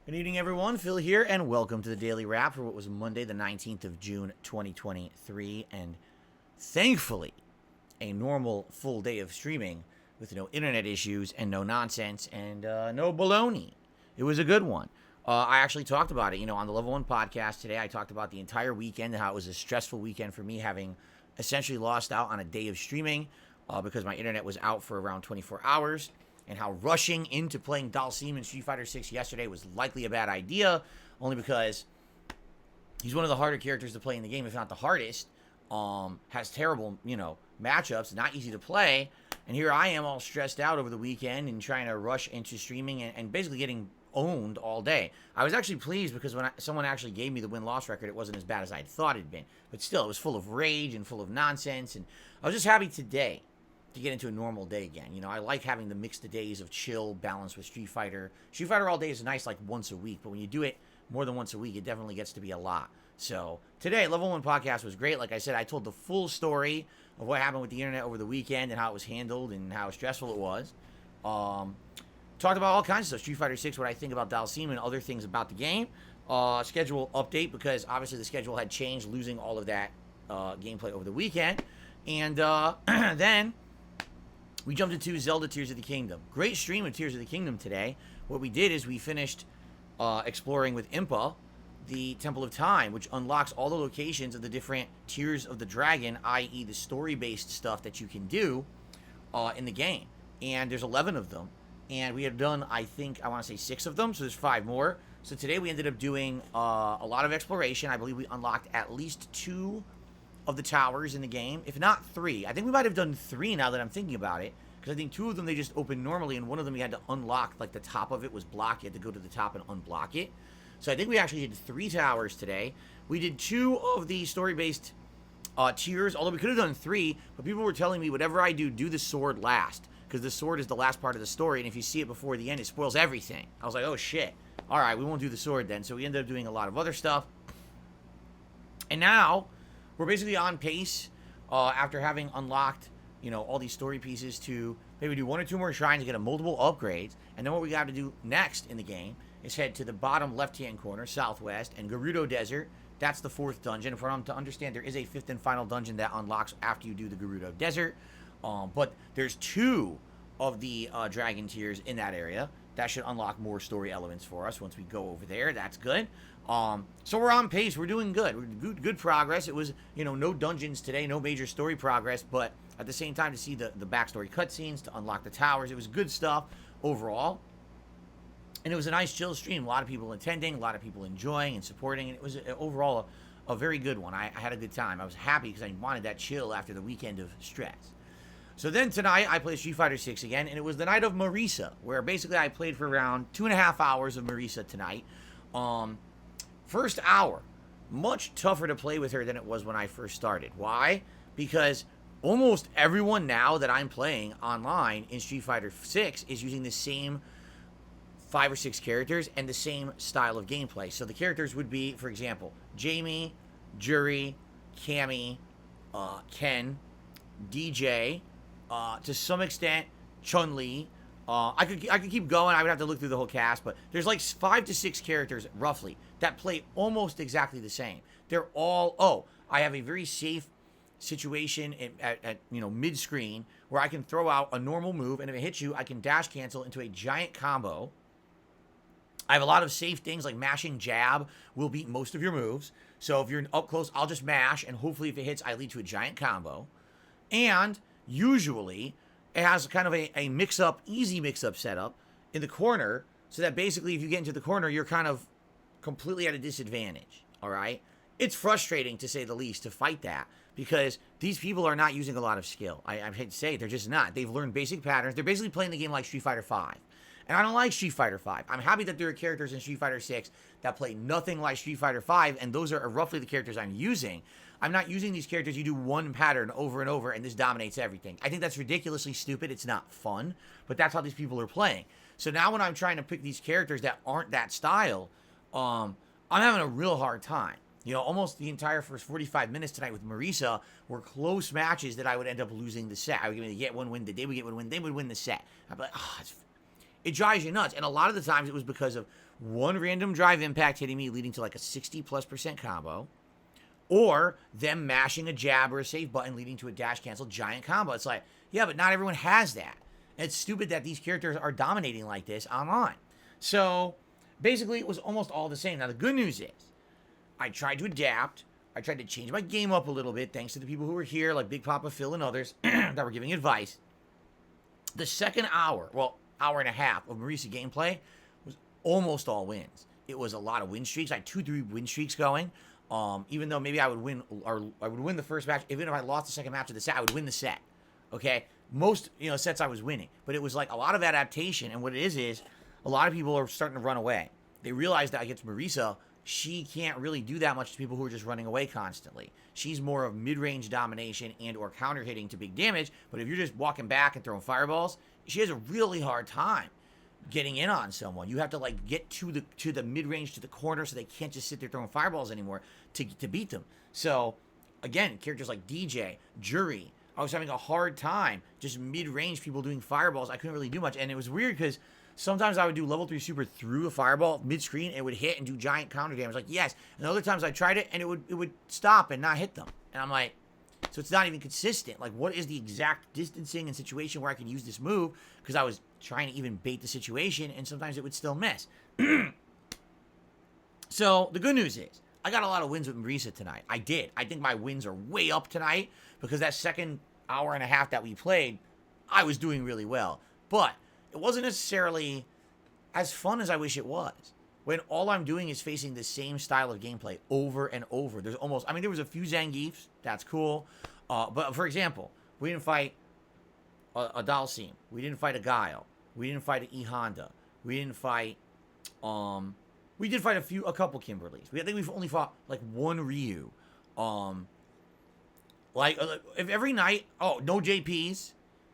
Good evening, everyone. Phil here, and welcome to the Daily Wrap for what was Monday, the 19th of June, 2023. And thankfully, a normal full day of streaming with no internet issues and no nonsense and no baloney. It was a good one. I actually talked about it, on the Level 1 podcast today. I talked about the entire weekend and how it was a stressful weekend for me, having essentially lost out on a day of streaming because my internet was out for around 24 hours, and how rushing into playing Dalsim in Street Fighter 6 yesterday was likely a bad idea, only because he's one of the harder characters to play in the game, if not the hardest. Has terrible, matchups, not easy to play. And here I am all stressed out over the weekend and trying to rush into streaming and basically getting owned all day. I was actually pleased because when someone actually gave me the win-loss record, it wasn't as bad as I thought it'd been. But still, it was full of rage and full of nonsense. And I was just happy today to get into a normal day again. I like having the mixed days of chill balance with Street Fighter. Street Fighter all day is nice, like once a week, but when you do it more than once a week, it definitely gets to be a lot. So today, Level 1 podcast was great. Like I said, I told the full story of what happened with the internet over the weekend and how it was handled and how stressful it was. Talked about all kinds of stuff. Street Fighter 6, what I think about Dalsim and other things about the game. Schedule update, because obviously the schedule had changed, losing all of that gameplay over the weekend. And then we jumped into Zelda Tears of the Kingdom. Great stream of Tears of the Kingdom today. What we did is we finished exploring with Impa the Temple of Time, which unlocks all the locations of the different tiers of the dragon, i.e. the story-based stuff that you can do in the game. And there's 11 of them. And we have done, I want to say 6 of them, so there's 5 more. So today we ended up doing a lot of exploration. I believe we unlocked at least 2 of the towers in the game, if not 3. I think we might have done 3 now that I'm thinking about it, because I think 2 of them they just opened normally, and one of them we had to unlock, like the top of it was blocked. You had to go to the top and unblock it. So I think we actually did 3 towers today. We did 2 of the story-based tiers, although we could have done 3, but people were telling me whatever I do the sword last, because the sword is the last part of the story, and if you see it before the end, it spoils everything. I was like, oh shit. Alright, we won't do the sword then. So we ended up doing a lot of other stuff. And now we're basically on pace after having unlocked, all these story pieces to maybe do 1 or 2 more shrines to get a multiple upgrades. And then what we got to do next in the game is head to the bottom left-hand corner, southwest, and Gerudo Desert. That's the 4th dungeon. For them to understand, there is a 5th and final dungeon that unlocks after you do the Gerudo Desert. But there's 2 of the dragon tiers in that area. That should unlock more story elements for us once we go over there. That's good. So we're on pace. We're doing good. We're good progress. It was, no dungeons today, no major story progress, but at the same time to see the backstory cutscenes, to unlock the towers, it was good stuff overall. And it was a nice chill stream. A lot of people attending, a lot of people enjoying and supporting, and it was overall a very good one. I had a good time. I was happy because I wanted that chill after the weekend of stress. So then tonight, I played Street Fighter 6 again, and it was the night of Marisa, where basically I played for around 2.5 hours of Marisa tonight. First hour, much tougher to play with her than it was when I first started. Why? Because almost everyone now that I'm playing online in Street Fighter 6 is using the same 5 or 6 characters and the same style of gameplay. So the characters would be, for example, Jamie, Juri, Cammy, Ken, DJ, to some extent, Chun-Li. I could keep going. I would have to look through the whole cast, but there's like 5 to 6 characters, roughly, that play almost exactly the same. They're all, I have a very safe situation at mid-screen where I can throw out a normal move, and if it hits you, I can dash cancel into a giant combo. I have a lot of safe things like mashing jab will beat most of your moves. So if you're up close, I'll just mash, and hopefully if it hits, I lead to a giant combo. And usually, it has kind of a mix-up, easy mix-up setup in the corner, so that basically if you get into the corner, you're kind of completely at a disadvantage, all right? It's frustrating, to say the least, to fight that, because these people are not using a lot of skill. I hate to say it, they're just not. They've learned basic patterns. They're basically playing the game like Street Fighter 5. And I don't like Street Fighter 5. I'm happy that there are characters in Street Fighter 6 that play nothing like Street Fighter 5, and those are roughly the characters I'm using. I'm not using these characters. You do one pattern over and over, and this dominates everything. I think that's ridiculously stupid. It's not fun, but that's how these people are playing. So now when I'm trying to pick these characters that aren't that style, I'm having a real hard time. Almost the entire first 45 minutes tonight with Marisa were close matches that I would end up losing the set. I would get one win, they would get one win, they would win the set. I'd be like, it drives you nuts. And a lot of the times it was because of one random drive impact hitting me, leading to like a 60+% combo, or them mashing a jab or a save button, leading to a dash cancel giant combo. It's like, yeah, but not everyone has that. And it's stupid that these characters are dominating like this online. So basically, it was almost all the same. Now, the good news is, I tried to adapt. I tried to change my game up a little bit, thanks to the people who were here, like Big Papa Phil and others, that were giving advice. The second hour, well, hour and a half of Marisa gameplay was almost all wins. It was a lot of win streaks. I had 2-3 win streaks going. Even though maybe I would win, or I would win the first match. Even if I lost the second match of the set, I would win the set. Okay, most sets I was winning, but it was like a lot of adaptation. And what it is a lot of people are starting to run away. They realize that against Marisa, she can't really do that much to people who are just running away constantly. She's more of mid-range domination and or counter hitting to big damage. But if you're just walking back and throwing fireballs, she has a really hard time getting in on someone. You have to like get to the mid-range, to the corner, so they can't just sit there throwing fireballs anymore to beat them. So again, characters like DJ, Jury, I was having a hard time just mid-range people doing fireballs. I couldn't really do much, and it was weird because sometimes I would do level 3 super through a fireball mid-screen, and it would hit and do giant counter damage. Like, yes. And other times I tried it, and it would stop and not hit them. And I'm like, so it's not even consistent. Like, what is the exact distancing and situation where I can use this move? Because I was trying to even bait the situation, and sometimes it would still miss. So the good news is, I got a lot of wins with Marisa tonight. I did. I think my wins are way up tonight because that second hour and a half that we played, I was doing really well. But it wasn't necessarily as fun as I wish it was. When all I'm doing is facing the same style of gameplay over and over. There was a few Zangiefs. That's cool. But for example, we didn't fight a Dalsim. We didn't fight a Guile. We didn't fight an E Honda. We didn't fight, we did fight a couple Kimberlys. I think we've only fought like one Ryu. If every night, no JPs.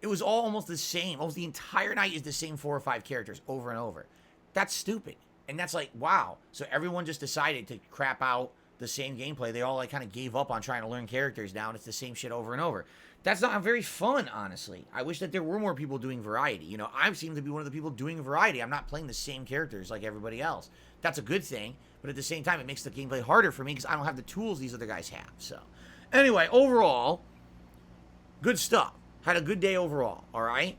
It was all almost the same. Almost the entire night is the same 4 or 5 characters over and over. That's stupid. And that's like, wow. So everyone just decided to crap out the same gameplay. They all like kind of gave up on trying to learn characters now, and it's the same shit over and over. That's not very fun, honestly. I wish that there were more people doing variety. I seem to be one of the people doing variety. I'm not playing the same characters like everybody else. That's a good thing, but at the same time, it makes the gameplay harder for me because I don't have the tools these other guys have. So, anyway, overall, good stuff. Had a good day overall, all right?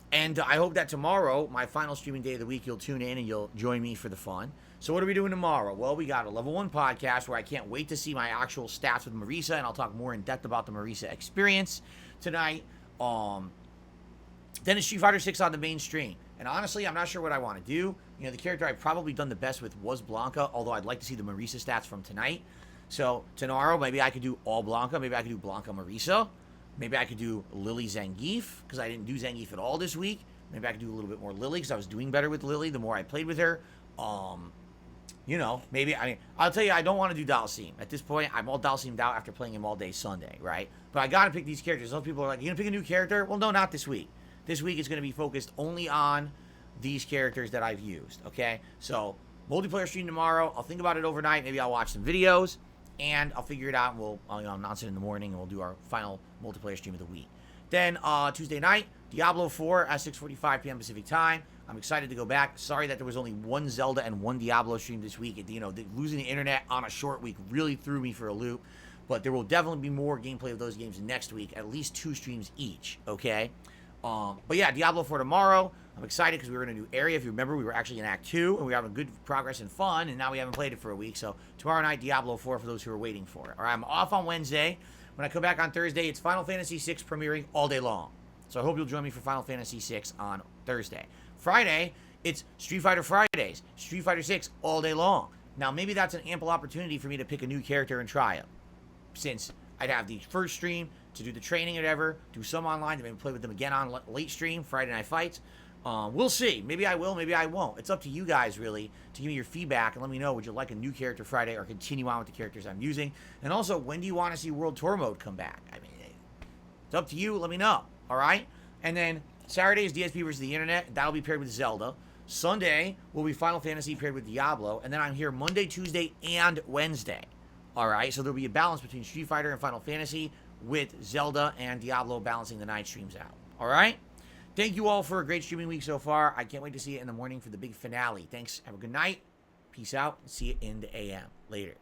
And I hope that tomorrow, my final streaming day of the week, you'll tune in and you'll join me for the fun. So what are we doing tomorrow? Well, we got a level 1 podcast where I can't wait to see my actual stats with Marisa, and I'll talk more in depth about the Marisa experience tonight. Then it's Street Fighter 6 on the mainstream. And honestly, I'm not sure what I want to do. The character I've probably done the best with was Blanca, although I'd like to see the Marisa stats from tonight. So tomorrow, maybe I could do all Blanca. Maybe I could do Blanca Marisa. Maybe I could do Lily Zangief, because I didn't do Zangief at all this week. Maybe I could do a little bit more Lily, because I was doing better with Lily the more I played with her. I'll tell you, I don't want to do Dalsim. At this point, I'm all Dalsimed out after playing him all day Sunday, right? But I got to pick these characters. Some people are like, you going to pick a new character? Well, no, not this week. This week is going to be focused only on these characters that I've used, okay? So, multiplayer stream tomorrow. I'll think about it overnight. Maybe I'll watch some videos. And I'll figure it out, and we'll announce it in the morning, and we'll do our final multiplayer stream of the week. Then, Tuesday night, Diablo 4 at 6:45 p.m. Pacific time. I'm excited to go back. Sorry that there was only one Zelda and one Diablo stream this week. Losing the internet on a short week really threw me for a loop. But there will definitely be more gameplay of those games next week, at least 2 streams each, okay? But yeah, Diablo 4 tomorrow. I'm excited because we were in a new area. If you remember, we were actually in Act 2, and we were having good progress and fun, and now we haven't played it for a week. So tomorrow night, Diablo 4 for those who are waiting for it. All right, I'm off on Wednesday. When I come back on Thursday, it's Final Fantasy VI premiering all day long. So I hope you'll join me for Final Fantasy VI on Thursday. Friday, it's Street Fighter Fridays, Street Fighter 6 all day long. Now, maybe that's an ample opportunity for me to pick a new character and try it, since I'd have the first stream to do the training or whatever, do some online, then maybe play with them again on late stream, Friday Night Fights. We'll see. Maybe I will, maybe I won't. It's up to you guys, really, to give me your feedback and let me know, would you like a new character Friday or continue on with the characters I'm using? And also, when do you want to see World Tour Mode come back? I mean, it's up to you. Let me know, all right? And then Saturday is DSP versus the Internet. That'll be paired with Zelda. Sunday will be Final Fantasy paired with Diablo. And then I'm here Monday, Tuesday, and Wednesday, all right? So there'll be a balance between Street Fighter and Final Fantasy with Zelda and Diablo balancing the night streams out, all right? Thank you all for a great streaming week so far. I can't wait to see you in the morning for the big finale. Thanks. Have a good night. Peace out. See you in the AM. Later.